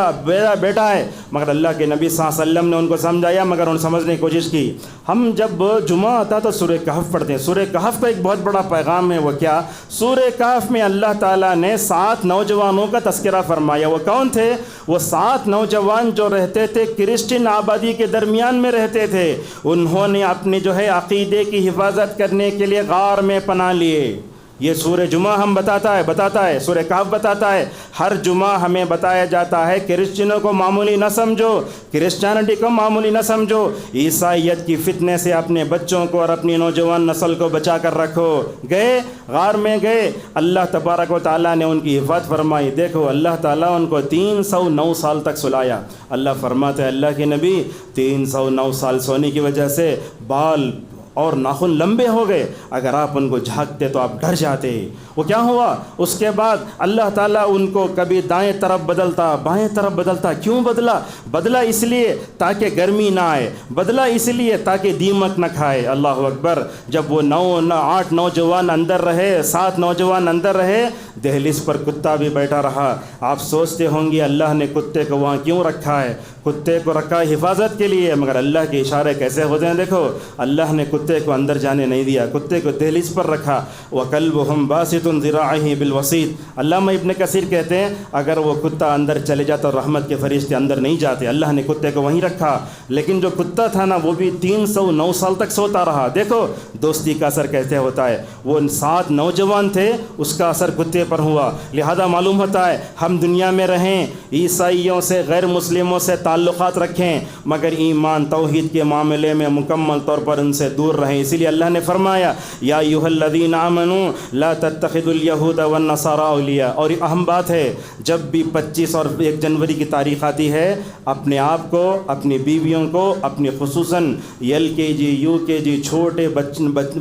بیٹا ہے، مگر اللہ کے نبی صلی اللہ علیہ وسلم نے ان کو سمجھایا مگر ان سمجھنے کی کوشش کی۔ ہم جب جمعہ آتا تو سورہ کہف پڑھتے ہیں، سورہ کہف کا ایک بہت بڑا پیغام ہے۔ وہ کیا؟ سورہ کہف میں اللہ تعالیٰ نے 7 نوجوانوں کا تذکرہ فرمایا۔ وہ کون تھے؟ وہ 7 نوجوان جو رہتے تھے کرسچن آبادی کے درمیان میں رہتے تھے، انہوں نے اپنے جو ہے عقیدے کی حفاظت کرنے کے لیے غار میں پناہ لیے۔ یہ سورہ جمعہ ہم بتاتا ہے، سورہ کہف بتاتا ہے۔ ہر جمعہ ہمیں بتایا جاتا ہے کرسچنوں کو معمولی نہ سمجھو، کرسچینٹی کو معمولی نہ سمجھو، عیسائیت کی فتنے سے اپنے بچوں کو اور اپنی نوجوان نسل کو بچا کر رکھو۔ گئے غار میں گئے، اللہ تبارک و تعالیٰ نے ان کی حفاظت فرمائی۔ دیکھو اللہ تعالیٰ ان کو 309 سال تک سلایا۔ اللہ فرماتے ہیں اللہ کے نبی 309 سال سونے کی وجہ سے بال اور ناخن لمبے ہو گئے، اگر آپ ان کو جھانکتے تو آپ ڈر جاتے۔ وہ کیا ہوا؟ اس کے بعد اللہ تعالیٰ ان کو کبھی دائیں طرف بدلتا، بائیں طرف بدلتا۔ کیوں بدلا اس لیے تاکہ گرمی نہ آئے، بدلا اس لیے تاکہ دیمک نہ کھائے۔ اللہ اکبر۔ جب وہ 8 نوجوان اندر رہے، 7 نوجوان اندر رہے، دہلیز پر کتا بھی بیٹھا رہا۔ آپ سوچتے ہوں گے اللہ نے کتے کو وہاں کیوں رکھا ہے؟ کتے کو رکھا حفاظت کے لیے، مگر اللہ کے اشارے کیسے ہوتے ہیں دیکھو۔ اللہ نے کتے کو اندر جانے نہیں دیا، کتے کو دہلیز پر رکھا۔ وَكَلْبُهُمْ بَاسِطٌ ذِرَاعِهِ بِالْوَسِيطِ۔ علامہ ابن کثیر کہتے ہیں اگر وہ کتا اندر چلے جاتا رحمت کے فرشتے اندر نہیں جاتے، اللہ نے کتے کو وہیں رکھا۔ لیکن جو کتا تھا نا وہ بھی 309 سال تک سوتا رہا۔ دیکھو دوستی کا اثر کیسے ہوتا ہے۔ وہ 7 نوجوان تھے، اس کا اثر کتے پر ہوا۔ لہذا معلوم ہوتا ہے ہم دنیا میں رہیں، عیسائیوں سے غیر مسلموں سے تعلقات رکھیں، مگر ایمان توحید کے معاملے میں مکمل طور پر ان سے دور رہیں۔ اسی لیے اللہ نے فرمایا یا ایھا الذین آمنوا لا تتخذوا اليہود والنصارى اولیاء۔ اور یہ اہم بات ہے، جب بھی 25 اور 1 جنوری کی تاریخ آتی ہے، اپنے آپ کو، اپنی بیویوں کو، اپنی خصوصاً LKG UKG چھوٹے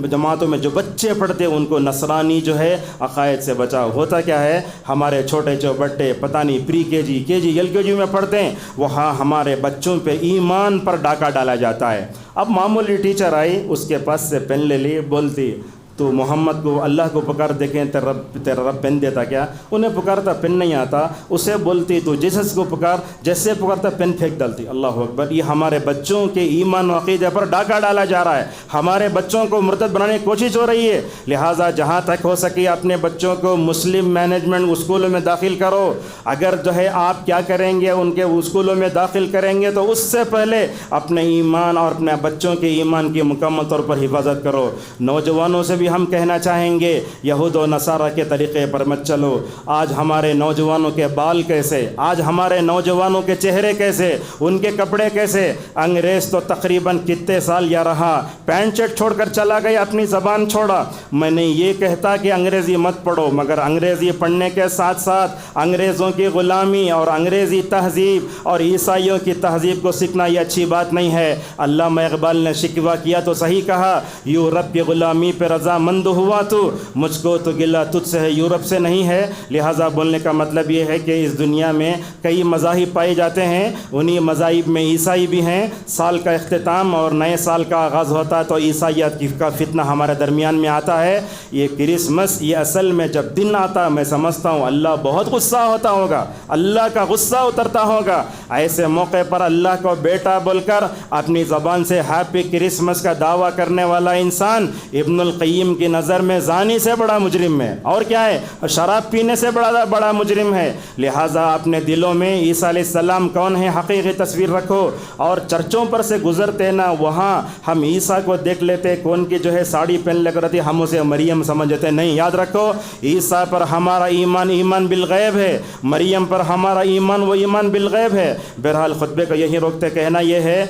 جماعتوں میں جو بچے پڑھتے ہیں ان کو نصرانی جو ہے عقائد سے بچاؤ۔ ہوتا کیا ہے ہمارے چھوٹے بٹے پتہ نہیں پری KG KG LKG میں پڑھتے ہیں، وہاں ہمارے بچوں پہ ایمان پر ڈاکہ ڈالا جاتا ہے۔ اب معمولی ٹیچر آئی، اس کے پاس سے پین لے لی، بولتی تو محمد کو اللہ کو پکار دیکھیں تیرا رب پین دیتا کیا؟ انہیں پکارتا پین نہیں آتا، اسے بولتی تو جیسس کو پکار، جیسے پکارتا پین پھینک ڈالتی۔ اللہ اکبر! یہ ہمارے بچوں کے ایمان و عقیدے پر ڈاکہ ڈالا جا رہا ہے، ہمارے بچوں کو مرتد بنانے کی کوشش ہو رہی ہے۔ لہٰذا جہاں تک ہو سکے اپنے بچوں کو مسلم مینجمنٹ اسکولوں میں داخل کرو۔ اگر جو ہے آپ کیا کریں گے، ان کے اسکولوں میں داخل کریں گے تو اس سے پہلے اپنے ایمان اور اپنے بچوں کے ایمان کی مکمل طور پر حفاظت کرو۔ نوجوانوں سے بھی ہم کہنا چاہیں گے یہود و نصارہ کے طریقے پر مت چلو۔ آج ہمارے نوجوانوں کے بال کیسے، آج ہمارے نوجوانوں کے چہرے کیسے، ان کے کپڑے کیسے۔ انگریز تو تقریباً کتنے سال یا رہا، پینٹ شرٹ چھوڑ کر چلا گیا، اپنی زبان چھوڑا۔ میں نے یہ کہتا کہ انگریزی مت پڑھو، مگر انگریزی پڑھنے کے ساتھ ساتھ انگریزوں کی غلامی اور انگریزی تہذیب اور عیسائیوں کی تہذیب کو سیکھنا یہ اچھی بات نہیں ہے۔ علامہ اقبال نے شکوہ کیا تو صحیح کہا، یورپ کی غلامی پہ رضامند ہوا تو، مجھ کو تو گلہ تجھ سے ہے، یورپ سے نہیں ہے۔ لہٰذا بولنے کا مطلب یہ ہے کہ اس دنیا میں کئی مذاہب پائے جاتے ہیں، انہی مذاہب میں عیسائی بھی ہیں۔ سال کا اختتام اور نئے سال کا آغاز ہوتا ہے تو عیسائیت کا فتنہ ہمارے درمیان میں آتا ہے۔ یہ کرسمس، یہ اصل میں جب دن آتا ہے میں سمجھتا ہوں اللہ بہت غصہ ہوتا ہوگا، اللہ کا غصہ اترتا ہوگا۔ ایسے موقع پر اللہ کو بیٹا بول کر اپنی زبان سے ہیپی کرسمس کا دعویٰ کرنے والا انسان ابن القیم کی نظر میں زانی سے بڑا مجرم ہے، اور کیا ہے، شراب پینے سے بڑا مجرم ہے۔ لہٰذا اپنے دلوں میں عیسیٰ علیہ السلام کون ہے حقیقی تصویر رکھو، اور چرچوں پر سے گزرتے نا وہاں ہم عیسیٰ کو دیکھ لیتے، کون کی جو ہے ساڑی پہن لے کر رہتی، ہم اسے مریم سمجھتے نہیں۔ یاد رکھو عیسیٰ پر ہمارا ایمان بالغیب ہے، مریم پر ہمارا ایمان وہ ایمان بالغیب ہے۔ بہرحال خطبے کو یہی روکتے کہنا یہ ہے،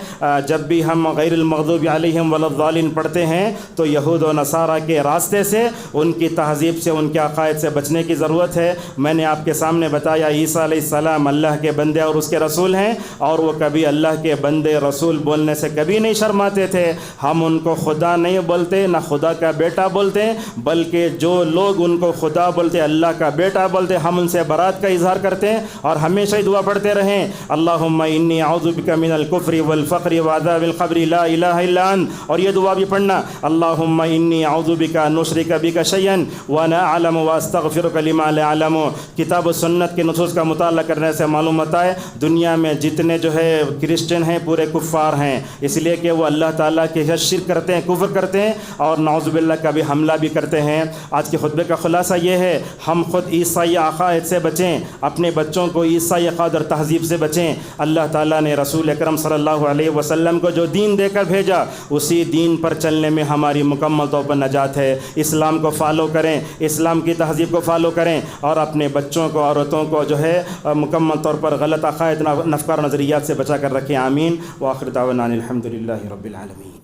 جب بھی ہم غیر المغضوب علیہم ولا الضالین پڑھتے ہیں تو یہود و نصارہ کے راستے سے، ان کی تہذیب سے، ان کے عقائد سے بچنے کی ضرورت ہے۔ میں نے آپ کے سامنے بتایا عیسیٰ علیہ السلام اللہ کے بندے اور اس کے رسول ہیں، اور وہ کبھی اللہ کے بندے رسول بولنے سے کبھی نہیں شرماتے تھے۔ ہم ان کو خدا نہیں بولتے، نہ خدا کا بیٹا بولتے، بلکہ جو لوگ ان کو خدا بولتے، اللہ کا بیٹا بولتے، ہم ان سے برات کا اظہار کرتے ہیں اور ہمیشہ ہی دعا پڑھتے رہیں، اللہم انی اعوذ بک من الکفر والفقر وعذاب القبر لا الہ الا انت۔ اور یہ دعا بھی پڑھنا، اللہم انی اعوذ بک ان اشرک بک شیئا وانا اعلم واستغفرک لما لا اعلم۔ کتاب و سنت کے نصوص کا مطالعہ کرنے سے معلوم ہوتا ہے دنیا میں جتنے جو ہے کرسچن ہیں پورے کفار ہیں، اس لیے کہ وہ اللہ تعالیٰ کے شرک کرتے ہیں، کفر کرتے ہیں، اور نعوذ باللہ کا بھی حملہ بھی کرتے ہیں۔ آج کے خطبے کا خلاصہ یہ ہے، ہم خود عیسائی عقائد سے بچیں، اپنے بچوں کو عیسائی عقائد اور تہذیب سے بچیں۔ اللہ تعالیٰ نے رسول اکرم صلی اللہ علیہ وسلم کو جو دین دے کر بھیجا، اسی دین پر چلنے میں ہماری مکمل طور پر نجات ہے۔ اسلام کو فالو کریں، اسلام کی تہذیب کو فالو کریں، اور اپنے بچوں کو، عورتوں کو جو ہے مکمل طور پر غلط عقائد، افکار و نظریات سے بچا کر رکھیں۔ آمین۔ وآخر دعوانا الحمد للہ رب العالمین۔